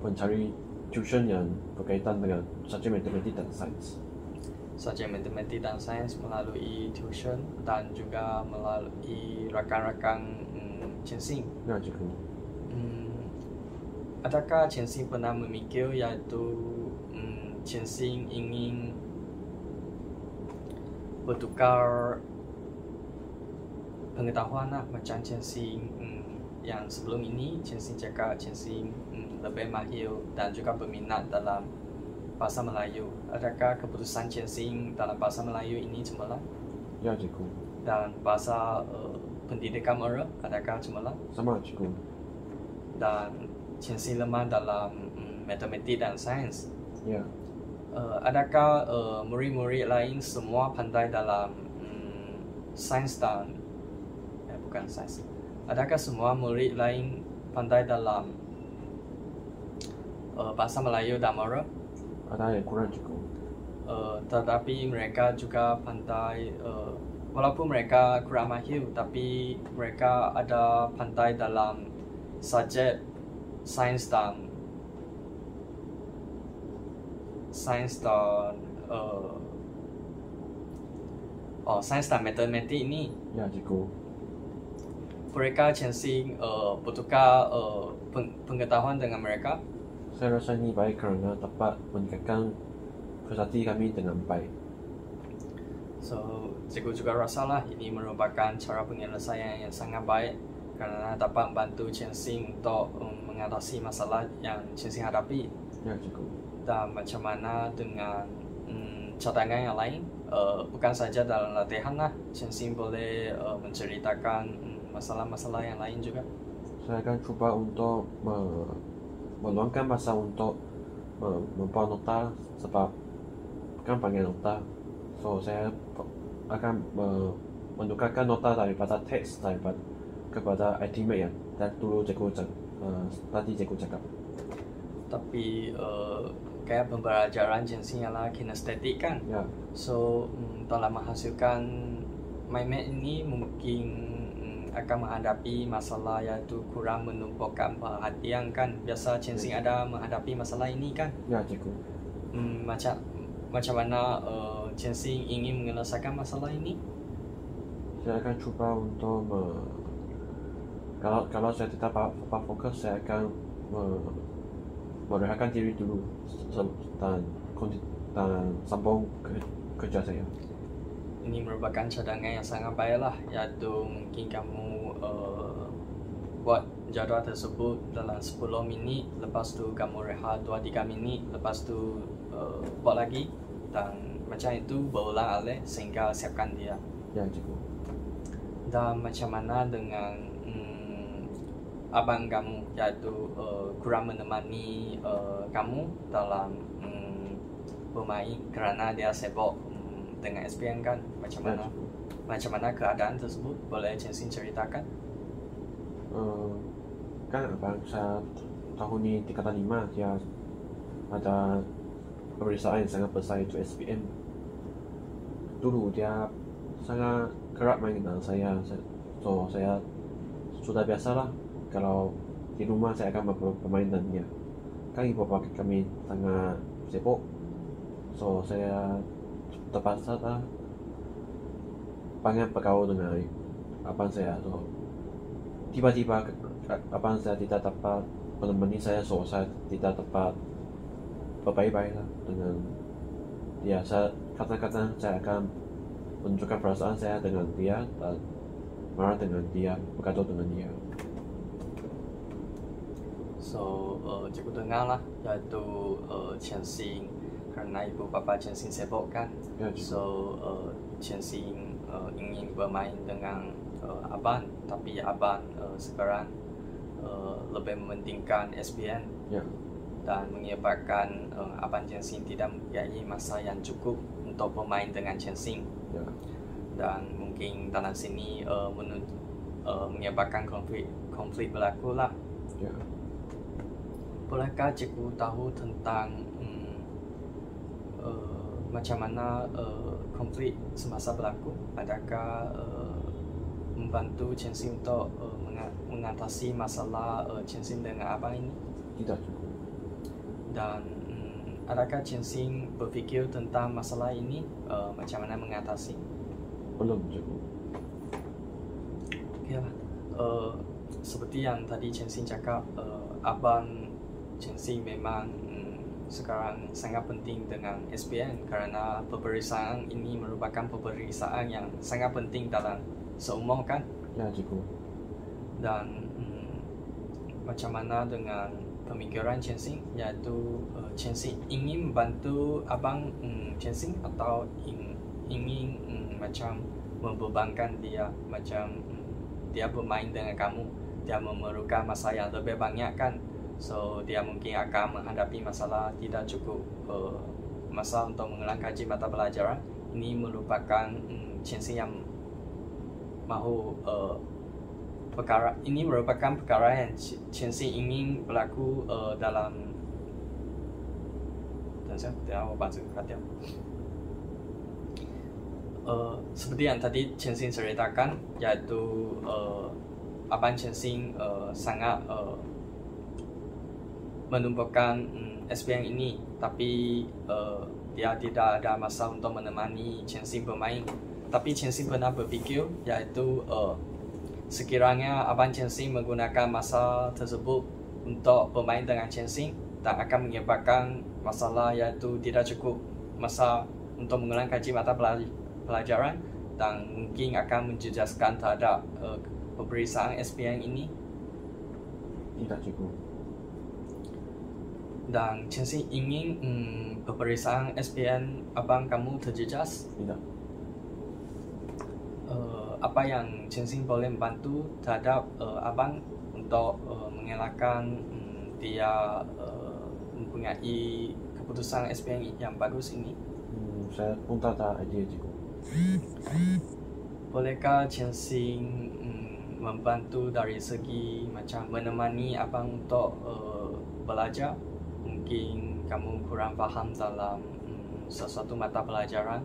mencari tuition yang berkaitan dengan subjek matematik dan sains. Subjek matematik dan sains melalui tuition dan juga melalui rakan-rakan Chen Xing. Ya, cikgu. Adakah Chen Xing pernah memikir yaitu Chen Xing ingin bertukar pengetahuan lah, macam Chen Xin yang sebelum ini Chen Xin cakap Chen Xin lebih mahir dan juga berminat dalam bahasa Melayu. Adakah keputusan Chen Xin dalam bahasa Melayu ini cemerlang? Ya, cikgu. Dan bahasa pendidikan Mara adakah cemerlang? Sama, cikgu. Dan Chen Xin lemah dalam matematik dan sains. Ya. Adakah murid-murid lain semua pandai dalam sains dan bukan sains. Adakah semua murid lain pandai dalam bahasa Melayu dan Mara? Ada yang kurang, cikgu. Tetapi mereka juga pandai, walaupun mereka kurang mahir, tapi mereka ada pandai dalam subjek sains dan sains dan matematik ini. Ya, cikgu. Mereka Chen Xin bertukar pengetahuan dengan mereka. Saya rasa ini baik kerana dapat meningkatkan prestasi kami dengan baik. So, cikgu juga rasalah ini merupakan cara penyelesaian yang sangat baik kerana dapat membantu Chen Xin untuk mengatasi masalah yang Chen Xin hadapi. Ya, cikgu. Dan macam mana dengan cadangan yang lain, bukan saja dalam latihan lah, Chen Xin boleh menceritakan masalah-masalah yang lain juga. Saya akan cuba untuk meluangkan masa untuk membuat nota sebab kan panggil nota. So saya akan menukarkan nota daripada teks kepada ultimate yang dulu tadi cikgu cakap. Tapi kayak pembelajaran Chen Xin ialah kinestetik kan. Ya. So dalam menghasilkan MindMap ini mungkin akan menghadapi masalah iaitu kurang menumpukan perhatian kan. Biasa Chen Xin ada menghadapi masalah ini kan. Ya, cikgu. Macam mana Chen Xin ingin menyelesaikan masalah ini? Saya akan cuba untuk kalau saya tidak dapat fokus, saya akan merehatkan diri dulu dan sambung kerja saya. Ini merupakan cadangan yang sangat baiklah, iaitu mungkin kamu buat jadual tersebut dalam 10 minit, lepas tu kamu rehat 2-3 minit, lepas tu buat lagi, dan macam itu berulang alik sehingga siapkan dia. Ya, cikgu. Dan macam mana dengan abang kamu, iaitu kurang menemani kamu dalam bermain kerana dia sibuk dengan SPM kan. Macam mana keadaan tersebut, boleh Chen Xin ceritakan? Kan abang saya tahun ini tingkatan 5, dia ada pemeriksaan yang sangat besar itu SPM. Dulu dia sangat kerap main dengan saya, so saya sudah biasalah kalau di rumah saya akan bermain dengan dia. Kan ibu bapa kami sangat sibuk, so saya terpaksa pengen bergaul dengan abang saya. So tiba-tiba abang saya tidak dapat menemani saya, so saya tidak dapat berbaik-baik lah dengan dia. Kadang-kadang saya akan menunjukkan perasaan saya dengan dia dan marah dengan dia, bergaduh dengan dia. So cikgu dengar lah, iaitu Chen Xin kerana ibu bapa Chen Xin sibuk kan. Ya, so Chen Xin ingin bermain dengan abang, tapi abang sekarang lebih mementingkan SPM. Ya. Dan menyebabkan abang Chen Xin tidak mempunyai masa yang cukup untuk bermain dengan Chen Xin. Ya. Dan mungkin dalam sini menyebabkan konflik berlaku lah. Ya. Bolehkah cikgu tahu tentang macam mana konflik semasa berlaku? Adakah membantu Chen Xin untuk mengatasi masalah Chen Xin dengan abang ini? Tidak, cikgu. Dan adakah Chen Xin berfikir tentang masalah ini, macam mana mengatasi? Belum, cikgu. Okeylah. Seperti yang tadi Chen Xin cakap, abang Chen Xin memang sekarang sangat penting dengan SPM kerana peperiksaan ini merupakan peperiksaan yang sangat penting dalam seumur kan. Ya, cikgu. Dan macam mana dengan pemikiran Chen Xing, yaitu Chen Xing ingin membantu abang Chen Xing atau ingin macam membebankan dia, macam dia bermain dengan kamu, dia memerlukan masa yang lebih banyak kan, so dia mungkin akan menghadapi masalah tidak cukup masa untuk mengulang kaji mata pelajaran. Ini merupakan Chen Xing yang mahu perkara ini merupakan perkara yang Chen Xing ingin berlaku dalam. 等一下我把这个卡掉。seperti yang tadi Chen Xing ceritakan, yaitu abang Chen Xing sangat menumpukan SPM ini, tapi dia tidak ada masa untuk menemani Chen Xing bermain. Tapi Chen Xing pernah berpikir, yaitu sekiranya abang Chen Xing menggunakan masa tersebut untuk bermain dengan Chen Xing dan akan menyebabkan masalah, yaitu tidak cukup masa untuk mengulang kaji mata pelajaran dan mungkin akan menjejaskan terhadap peperiksaan SPM ini. Tidak, cikgu. Dan Chen Xing ingin peperiksaan SPM abang kamu terjejas? Tidak. Apa yang Chen Xing boleh membantu terhadap abang untuk mengelakkan dia mempunyai keputusan SPM yang bagus ini? Saya pun tak ada idea, cikgu. Bolehkah Chen Xing membantu dari segi macam menemani abang untuk belajar? Mungkin kamu kurang faham dalam sesuatu mata pelajaran,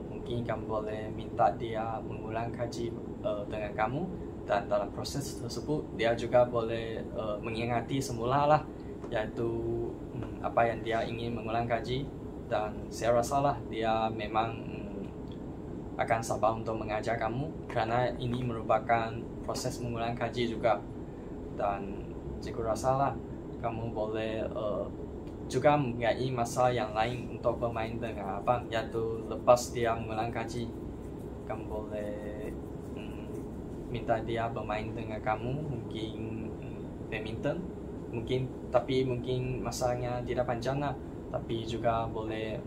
mungkin kamu boleh minta dia mengulang kaji dengan kamu, dan dalam proses tersebut dia juga boleh mengingati semula lah, yaitu apa yang dia ingin mengulang kaji, dan saya rasalah dia memang akan sabar untuk mengajar kamu karena ini merupakan proses mengulang kaji juga. Dan cikgu rasalah kamu boleh juga mempunyai masa yang lain untuk bermain dengan abang, yaitu lepas dia mengulang kaji. Kamu boleh minta dia bermain dengan kamu, mungkin badminton, tapi mungkin masanya tidak panjang lah, tapi juga boleh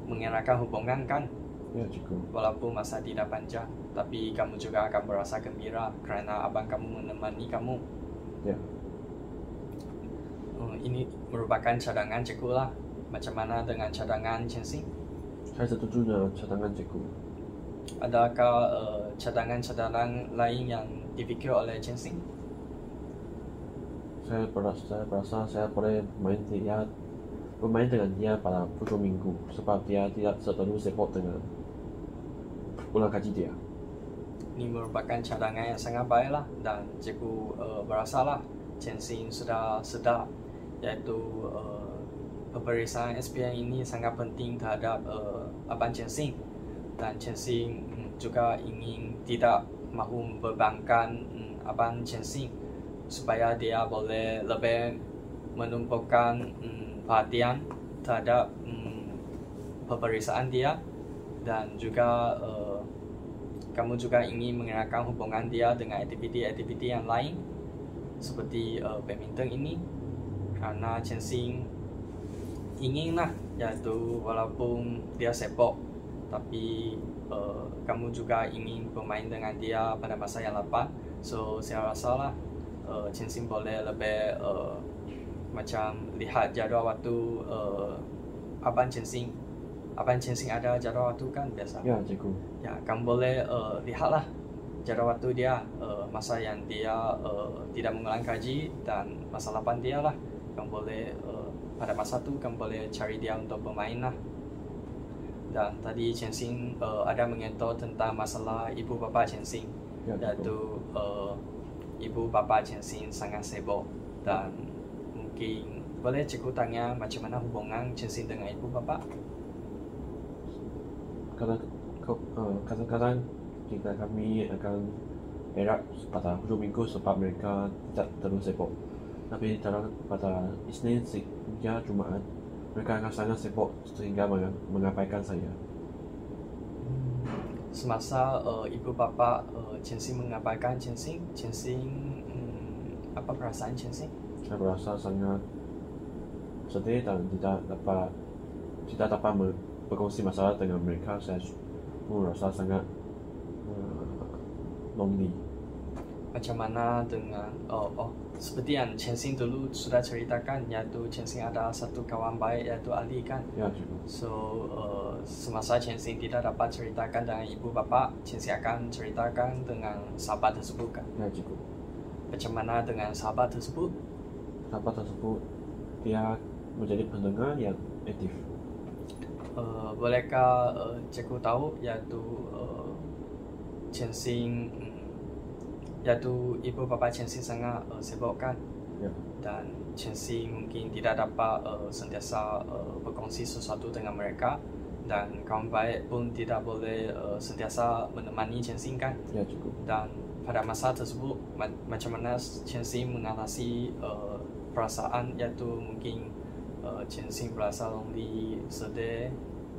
mengeratkan hubungan kan. Ya, cikgu. Walaupun masa tidak panjang, tapi kamu juga akan merasa gembira karena abang kamu menemani kamu. Ya. Ini merupakan cadangan cikgu lah. Macam mana dengan cadangan Chen Xing? Saya setuju dengan cadangan, cikgu. Adakah cadangan-cadangan lain yang dipikir oleh Chen Xing? Saya berasa saya boleh bermain dengan dia pada hujung minggu, sebab dia tidak terlalu sibuk dengan ulang kaji dia. Ini merupakan cadangan yang sangat baik lah, dan cikgu berasalah Chen Xing sudah sedar, yaitu peperiksaan SPM ini sangat penting terhadap abang Chen Xing, dan Chen Xing juga ingin tidak mahu membebankan abang Chen Xing supaya dia boleh lebih menumpukan perhatian terhadap peperiksaan dia, dan juga kamu juga ingin mengeratkan hubungan dia dengan aktiviti-aktiviti yang lain seperti badminton ini, karena Chen Xing inginlah, yaitu walaupun dia sibuk, tapi kamu juga ingin bermain dengan dia pada masa yang lapang. So saya rasalah Chen Xing boleh lebih macam lihat jadual waktu abang Chen Xing. Abang Chen Xing ada jadual waktu kan biasa? Ya, cikgu. Ya, kamu boleh lihatlah jadual waktu dia, masa yang dia tidak mengulang kaji dan masa lapang dia lah. Kamu boleh pada masa tu kamu boleh cari dia untuk bermain lah. Dan tadi Chen Xing ada menyentuh tentang masalah ibu bapa Chen Xing, Ya, yaitu ibu bapa Chen Xing sangat sibuk, dan mungkin boleh cikgu tanya macam mana hubungan Chen Xing dengan ibu bapa? Kadang-kadang jika kami akan erat pada hujung minggu sebab mereka tidak terlalu sibuk, tapi pada Isnin hingga Jumaat mereka akan sangat sibuk sehingga mengabaikan saya. semasa ibu bapa Chensing mengabaikan Chensing apa perasaan Chensing? Saya merasa sangat sedih dan tidak dapat berkongsi masalah dengan mereka. Saya merasa sangat lonely. Macam mana dengan seperti yang Chensing dulu sudah ceritakan, yaitu Chensing ada satu kawan baik yaitu Ali kan. Ya, cikgu. So semasa Chensing tidak dapat ceritakan dengan ibu bapa, Chensing akan ceritakan dengan sahabat tersebut kan. Ya, cikgu. Macam mana dengan sahabat tersebut? Sahabat tersebut dia menjadi pendengar yang aktif. Bolehkah cikgu tahu yaitu Chensing yaitu ibu bapa Chensing sangat sibuk kan? Ya. Dan Chensing mungkin tidak dapat sentiasa berkongsi sesuatu dengan mereka, dan kawan baik pun tidak boleh sentiasa menemani Chensing kan? Ya, cikgu. Dan pada masa tersebut macam mana Chensing mengatasi perasaan, yaitu mungkin Chensing berasa lonely, sedih,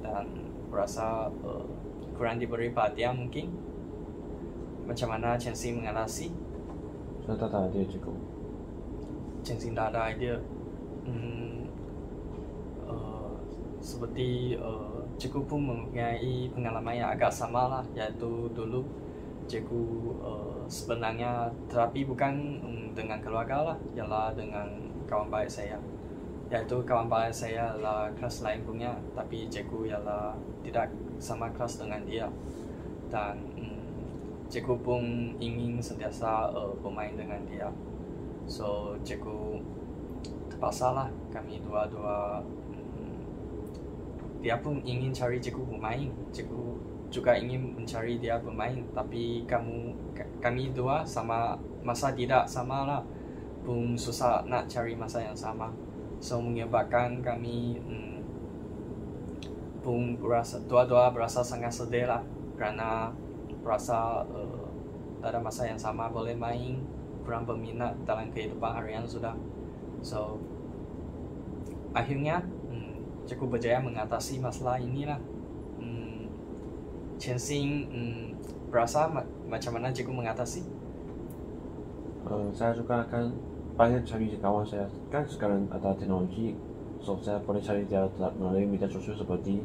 dan berasa kurang diberi perhatian mungkin. Macam mana Chensing mengatasi? Saya tak ada idea, cikgu. Chensing tak ada idea. Seperti cikgu pun mempunyai pengalaman yang agak sama lah, yaitu dulu cikgu sebenarnya terapi bukan dengan keluarga lah, ialah dengan kawan baik saya. Yaitu kawan baik saya adalah kelas lain punya, tapi cikgu ialah tidak sama kelas dengan dia. Dan cikgu pun ingin sentiasa bermain dengan dia. So cikgu terpaksa lah kami dua-dua. Dia pun ingin cari cikgu bermain, cikgu juga ingin mencari dia bermain, tapi kami dua sama masa tidak sama lah, pun susah nak cari masa yang sama. So menyebabkan kami pun dua-dua berasa sangat sedih lah, kerana berasa tak ada masa yang sama boleh main, kurang berminat dalam kehidupan harian sudah. So akhirnya cikgu berjaya mengatasi masalah inilah. Chensing berasa macam mana cikgu mengatasi? Saya juga akan banyak cari kawan saya. Kan sekarang ada teknologi, so saya boleh cari dia melalui media sosial seperti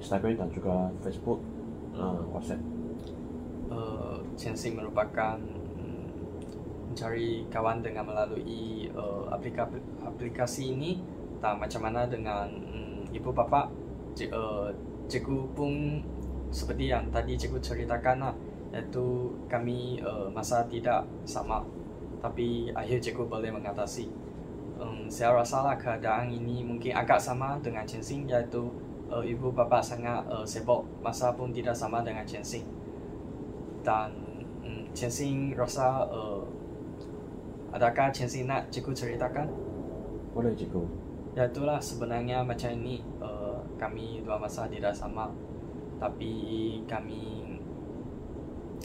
Instagram dan juga Facebook, WhatsApp. Chensing merupakan mencari kawan dengan melalui aplikasi ini. Dan macam mana dengan ibu bapa? Cikgu pun seperti yang tadi cikgu ceritakan lah, iaitu kami masa tidak sama, tapi akhir cikgu boleh mengatasi. Saya rasa lah keadaan ini mungkin agak sama dengan Chensing, iaitu ibu bapa sangat sibuk, masa pun tidak sama dengan Chensing. Dan Chensing rasa adakah Chensing nak cikgu ceritakan? Boleh, cikgu. Ya itulah, sebenarnya macam ini, kami dua masa tidak sama, tapi kami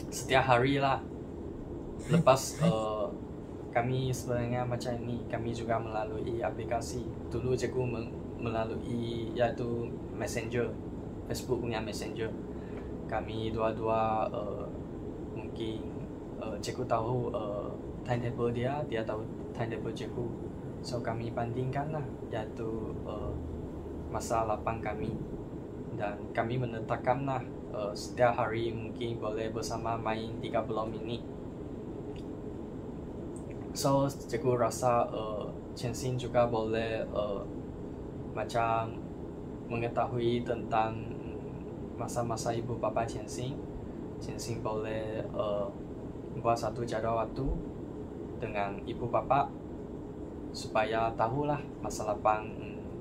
setiap hari lah. Lepas kami sebenarnya macam ini, kami juga melalui aplikasi. Dulu cikgu melalui yaitu Messenger, Facebook punya Messenger. Kami dua-dua mungkin cikgu tahu timetable dia tahu timetable cikgu. So kami bandingkan lah, iaitu masa lapang kami, dan kami menetapkan lah setiap hari mungkin boleh bersama main 30 minit. So cikgu rasa Chensing juga boleh macam mengetahui tentang masa-masa ibu bapa Chensing. Chensing boleh buat satu jadual waktu dengan ibu bapa supaya tahulah masa lapang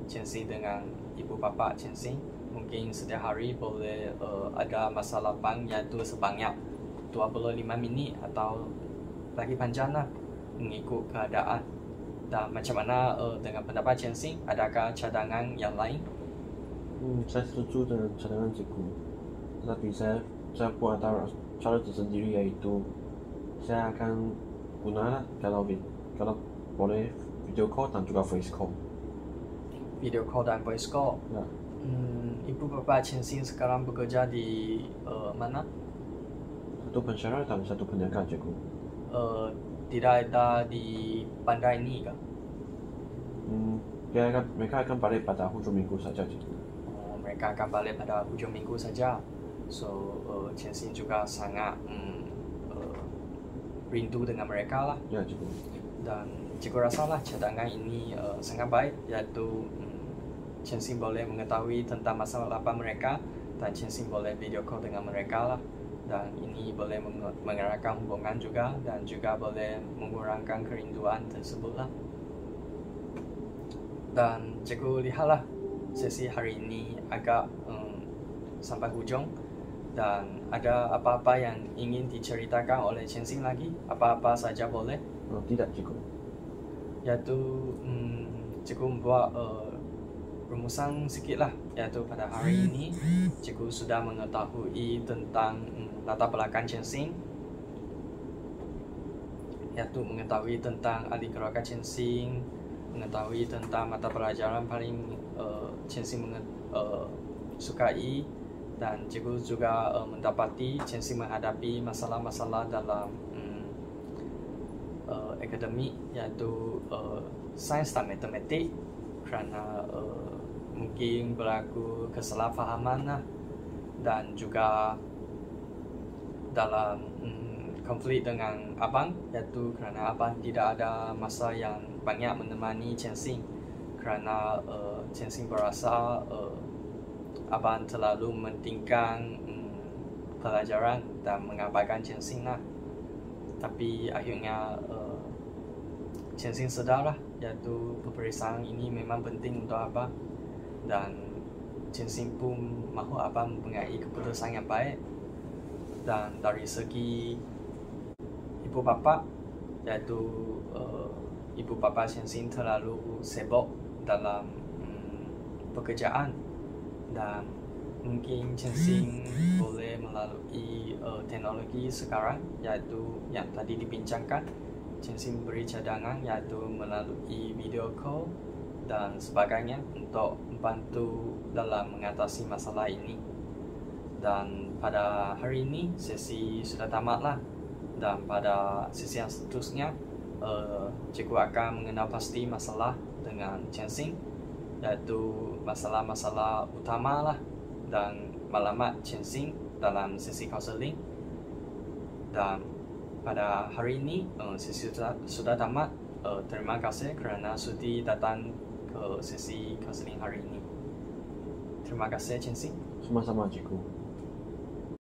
Chensing dengan ibu bapa Chensing. Mungkin setiap hari boleh ada masa lapang, iaitu sebanyak 25 minit atau lagi panjang lah, mengikut keadaan. Dan macam mana dengan pendapat Chensing? Adakah cadangan yang lain? Saya setuju dengan cadangan cikgu, tetapi saya pun ada cara tersendiri, yaitu saya akan guna kalau boleh video call dan juga voice call. Video call dan voice call. Ya. Ibu Bapak Chen Xing sekarang bekerja di mana? Satu pensyarah dan satu peniaga, cikgu. Tidak ada di bandar ini kah? Mereka akan balik pada hujung minggu saja, cikgu. Mereka akan balik pada hujung minggu saja. So Chen Xing juga sangat rindu dengan mereka lah. Ya, cikgu. Dan cikgu rasalah cadangan ini sangat baik, yaitu Chen Xing boleh mengetahui tentang masalah apa mereka, dan Chen Xing boleh video call dengan mereka lah. Dan ini boleh mengeratkan hubungan juga, dan juga boleh mengurangkan kerinduan tersebut lah. Dan cikgu lihatlah sesi hari ini agak sampai hujung, dan ada apa-apa yang ingin diceritakan oleh Chen Xing lagi? Apa-apa saja boleh? Tidak, cikgu. Yaitu cikgu membuat rumusan sedikit lah, yaitu pada hari ini cikgu sudah mengetahui tentang latar belakang Chen Xing, yaitu mengetahui tentang ahli keluarga Chen Xing, mengetahui tentang mata pelajaran paling Chen Xing sukai, dan cikgu juga mendapati Chen Xing menghadapi masalah-masalah dalam akademik, yaitu sains dan matematik, kerana mungkin berlaku kesalahfahaman lah, dan juga dalam konflik dengan abang, yaitu kerana abang tidak ada masa yang banyak menemani Chen Xing, kerana Chen Xing berasa abang terlalu mementingkan pelajaran dan mengabaikan Chen Xing lah. Tapi akhirnya Chen Xing sedar lah, yaitu peperiksaan ini memang penting untuk abang, dan Chen Xing pun mahu abang mempunyai keputusan yang baik. Dan dari segi ibu bapa, yaitu ibu bapa Chen Xing terlalu sibuk dalam pekerjaan, dan mungkin Chen Xing boleh melalui teknologi sekarang, yaitu yang tadi dibincangkan, Chen Xing beri cadangan, yaitu melalui video call dan sebagainya untuk membantu dalam mengatasi masalah ini. Dan pada hari ini sesi sudah tamat lah, dan pada sesi yang seterusnya cikgu akan mengenal pasti masalah dengan Chen Xing, yaitu masalah-masalah utama lah, dan maklumat Chen Xing dalam sesi counseling. Dan pada hari ini sesi sudah tamat. Terima kasih kerana sudi datang ke sesi counseling hari ini. Terima kasih Chen Xing. Sama-sama, cikgu.